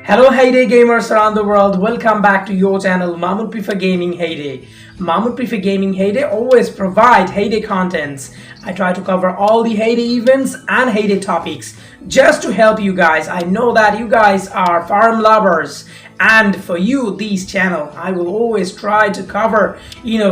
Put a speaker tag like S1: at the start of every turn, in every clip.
S1: Hello Heyday gamers around the world, welcome back to your channel Mahmood Prefer Gaming Heyday. Mahmood Prefer Gaming Heyday always provide Heyday contents. I try to cover all the Heyday events and Heyday topics just to help you guys. I know that you guys are farm lovers, and for you this channel I will always try to cover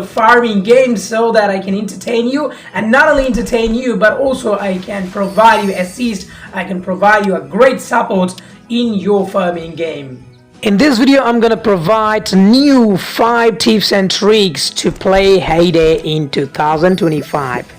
S1: farming games so that I can entertain you, and not only entertain you but also I can provide you assist, I can provide you a great support in your farming game. In this video I'm gonna provide new 5 tips and tricks to play Heyday in 2025.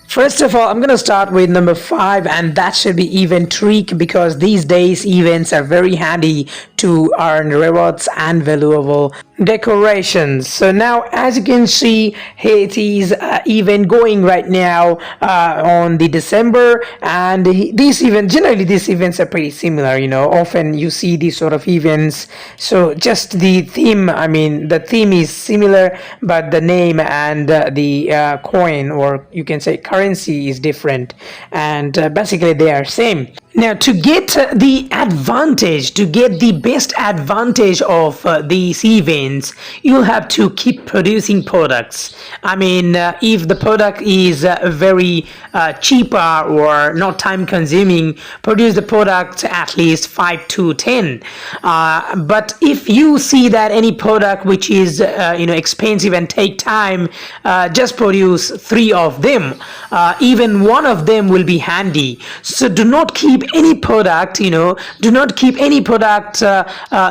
S1: First of all, I'm going to start with number 5, and that should be event trick, because these days events are very handy to earn rewards and valuable decorations. So now, as you can see, Heidays event going right now on the December, and these events are pretty similar. Often you see these sort of events. So just the theme, the theme is similar, but the name and the coin, or you can say currency, is different, and basically they are same. Now, to get the best advantage of these events, you'll have to keep producing products. If the product is very cheaper or not time consuming, produce the product at least 5 to 10. But if you see that any product which is expensive and take time, just produce 3 of them. Even one of them will be handy. So do not keep any product, do not keep any product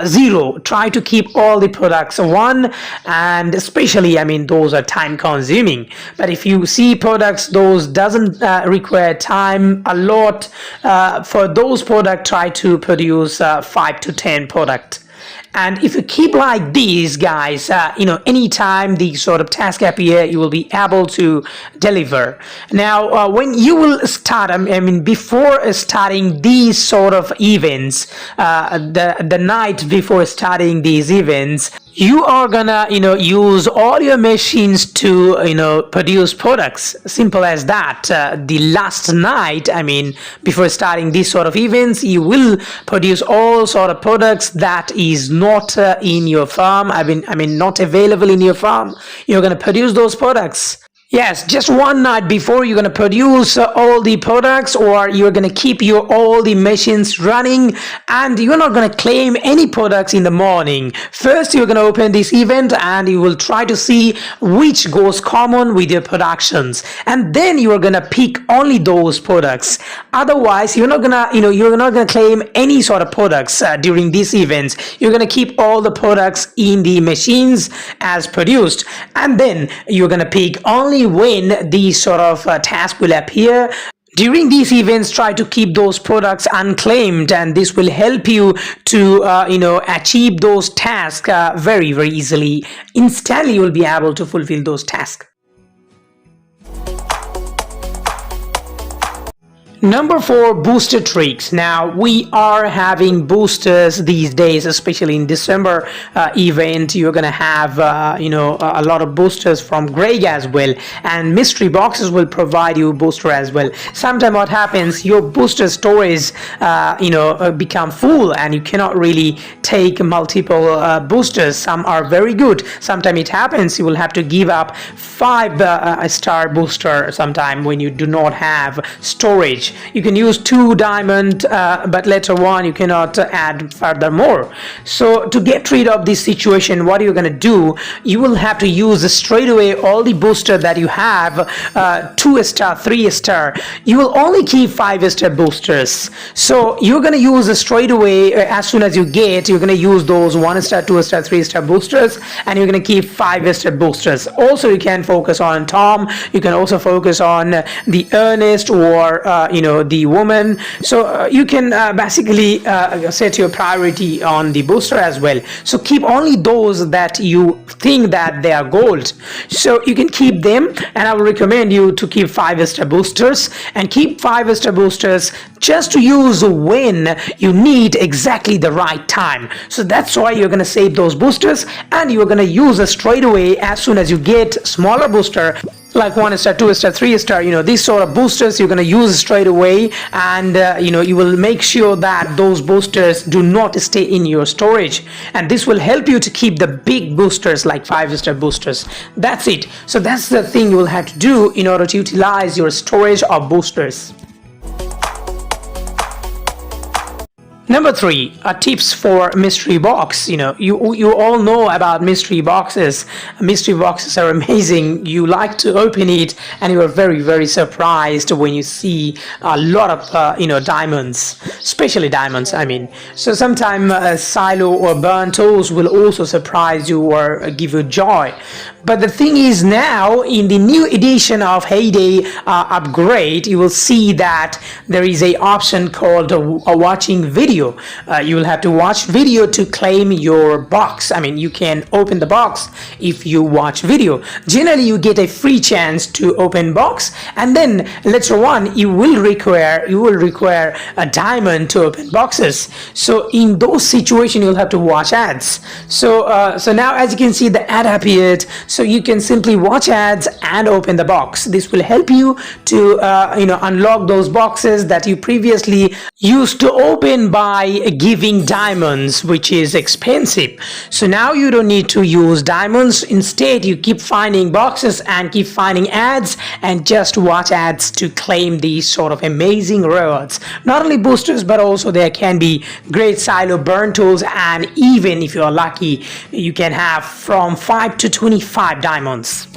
S1: 0. Try to keep all the products 1, and especially those are time consuming. But if you see products those doesn't require time a lot, for those products try to produce 5 to 10 products. And if you keep like these, guys, anytime these sort of tasks appear, you will be able to deliver. Now, when you will start, before starting these sort of events, the night before starting these events, you are gonna use all your machines to produce products. Simple as that. The last night, before starting these sort of events, you will produce all sort of products that is not in your farm, not available in your farm. You're gonna produce those products. Yes, just one night before you're going to produce all the products, or you're going to keep all the machines running, and you're not going to claim any products in the morning. First, you're going to open this event and you will try to see which goes common with your productions, and then you are going to pick only those products. Otherwise, you're not going to claim any sort of products during these events. You're going to keep all the products in the machines as produced, and then you're going to pick only when these sort of tasks will appear. During these events, try to keep those products unclaimed, and this will help you to achieve those tasks very, very easily. Instantly, you will be able to fulfill those tasks. Number 4, booster tricks. Now, we are having boosters these days, especially in December event. You're gonna have a lot of boosters from Greg as well, and mystery boxes will provide you booster as well. Sometimes what happens, your booster storage become full, and you cannot really take multiple boosters. Some are very good. Sometimes it happens you will have to give up 5-star booster sometime when you do not have storage. You can use 2 diamond, but later on you cannot add furthermore. So to get rid of this situation, what you're going to do, you will have to use straight away all the booster that you have, 2-star, 3-star. You will only keep 5-star boosters. So you're going to use straight away, as soon as you get, you're going to use those 1-star, 2-star, 3-star boosters, and you're going to keep 5-star boosters. Also, you can focus on Tom. You can also focus on the Ernest, or the woman. So you can basically set your priority on the booster as well. So keep only those that you think that they are gold. So you can keep them, and I will recommend you to keep 5-star boosters, and keep 5-star boosters just to use when you need exactly the right time. So that's why you're going to save those boosters, and you're going to use straight away as soon as you get smaller booster. like 1 star, 2 star, 3 star, these sort of boosters you're going to use straight away, and you will make sure that those boosters do not stay in your storage, and this will help you to keep the big boosters like 5 star boosters. That's it. So that's the thing you will have to do in order to utilize your storage of boosters. Number 3, tips for mystery box. You all know about mystery boxes. Mystery boxes are amazing. You like to open it, and you are very, very surprised when you see a lot of diamonds, especially diamonds. So sometimes silo or burn tools will also surprise you or give you joy. But the thing is, now in the new edition of Heyday upgrade, you will see that there is a option called watching video. You will have to watch video to claim your box. You can open the box if you watch video. Generally, you get a free chance to open box, and then later on you will require a diamond to open boxes. So in those situations, you'll have to watch ads. So now, as you can see, the ad appeared. So you can simply watch ads and open the box. This will help you to unlock those boxes that you previously used to open by giving diamonds, which is expensive. So now you don't need to use diamonds. Instead, you keep finding boxes and keep finding ads and just watch ads to claim these sort of amazing rewards. Not only boosters, but also there can be great silo burn tools, and even if you are lucky, you can have from 5 to 25 diamonds.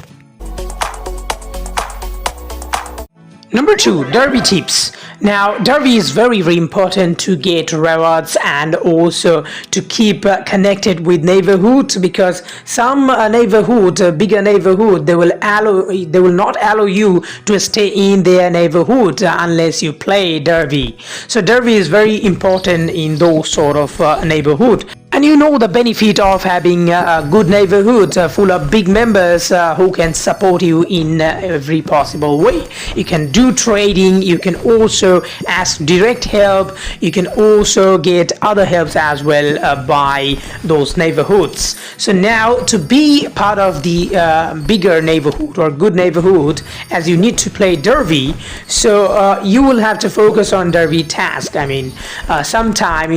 S1: Number 2, derby tips. Now, derby is very, very important to get rewards and also to keep connected with neighborhood, because some bigger neighborhood, they will not allow you to stay in their neighborhood unless you play derby. So derby is very important in those sort of neighborhood. And you know the benefit of having a good neighborhood full of big members who can support you in every possible way. You can do trading, you can also ask direct help, you can also get other helps as well by those neighborhoods. So now, to be part of the bigger neighborhood or good neighborhood, as you need to play derby, so you will have to focus on derby task. Sometime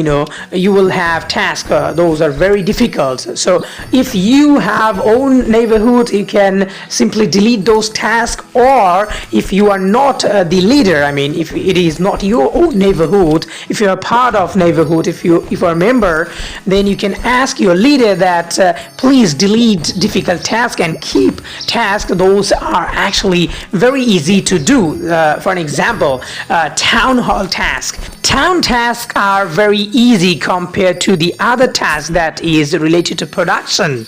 S1: you will have tasks. Those are very difficult. So if you have own neighborhood, you can simply delete those tasks, or if you are not the leader, if it is not your own neighborhood, if you are part of neighborhood, if you are a member, then you can ask your leader that please delete difficult tasks and keep tasks. Those are actually very easy to do. For an example, town hall task. Town tasks are very easy compared to the other task that is related to production.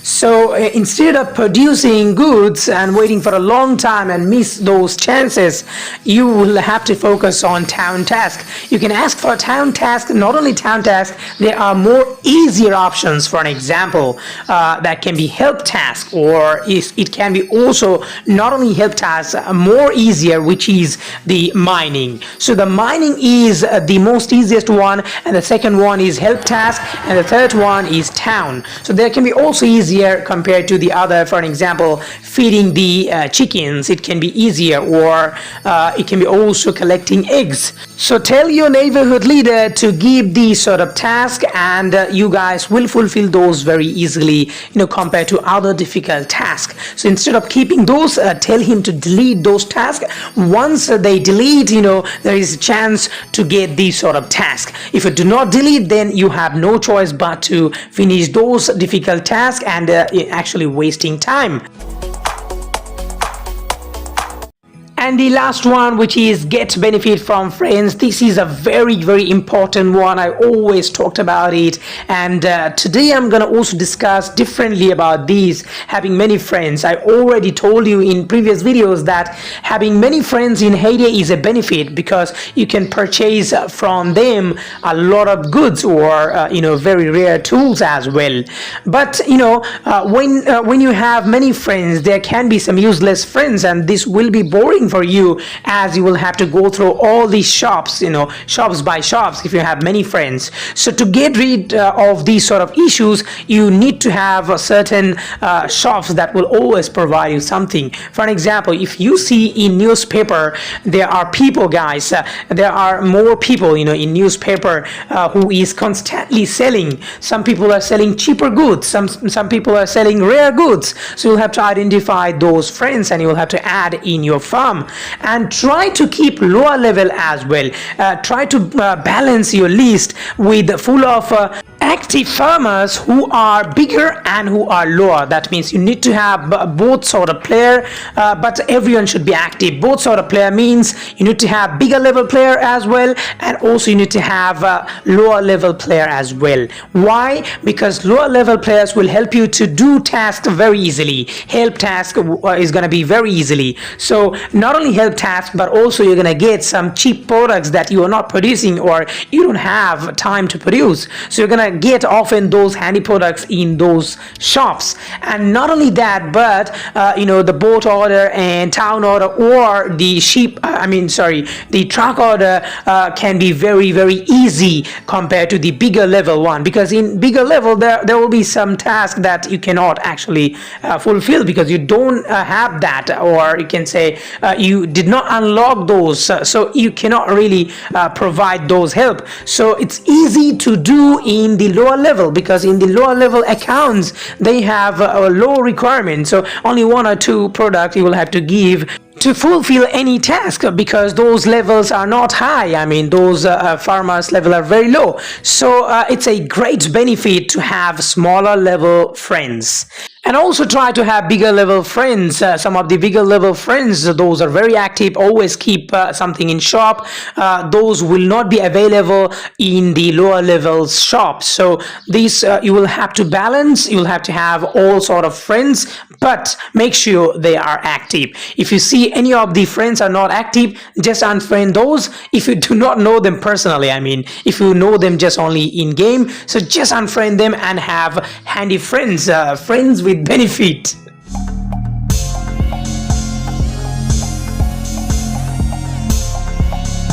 S1: So instead of producing goods and waiting for a long time and miss those chances, you will have to focus on town task. You can ask for town task. Not only town task, there are more easier options. For an example, that can be help task, or it can be also not only help task, more easier, which is the mining. So the mining is the most easiest one, and the second one is help task, and the third one is town. So there can be also easier compared to the other. For an example, feeding the chickens, it can be easier, or it can be also collecting eggs. So tell your neighborhood leader to give these sort of tasks, and you guys will fulfill those very easily, compared to other difficult tasks. So instead of keeping those, tell him to delete those tasks. Once they delete, there is a chance to get these sort of tasks. If you do not delete, then you have no choice but to finish those difficult tasks and actually wasting time. And the last one, which is get benefit from friends. This is a very, very important one. I always talked about it, and today I'm gonna also discuss differently about these, having many friends. I already told you in previous videos that having many friends in Heyday is a benefit, because you can purchase from them a lot of goods, or very rare tools as well. But when you have many friends, there can be some useless friends, and this will be boring for you, as you will have to go through all these shops, shops by shops if you have many friends. So to get rid of these sort of issues, you need to have a certain shops that will always provide you something. For an example, if you see in newspaper, there are people, guys, there are more people, in newspaper who is constantly selling. Some people are selling cheaper goods, some people are selling rare goods. So you'll have to identify those friends and you'll have to add in your farm, and try to keep lower level as well. Try to balance your list with full of active farmers who are bigger and who are lower. That means you need to have both sort of player, but everyone should be active. Both sort of player means you need to have bigger level player as well, and also you need to have lower level player as well. Why? Because lower level players will help you to do tasks very easily. Help task is going to be very easily. So not only help task, but also you're going to get some cheap products that you are not producing or you don't have time to produce. So you're going to get often those handy products in those shops. And not only that, but the boat order and town order, or the the truck order can be very, very easy compared to the bigger level one, because in bigger level there will be some tasks that you cannot actually fulfill because you don't have that, or you can say you did not unlock those, so you cannot really provide those help. So it's easy to do in the lower level, because in the lower level accounts they have a low requirement, so only one or two products you will have to give to fulfill any task, because those levels are not high. I mean, those farmers level are very low. So it's a great benefit to have smaller level friends. And also try to have bigger level friends. Some of the bigger level friends, those are very active, always keep something in shop. Those will not be available in the lower level shop. So this you will have to balance. You will have to have all sort of friends, but make sure they are active. If you see any of the friends are not active, just unfriend those. If you do not know them personally, I mean, if you know them just only in game, so just unfriend them and have handy friends, friends with benefit.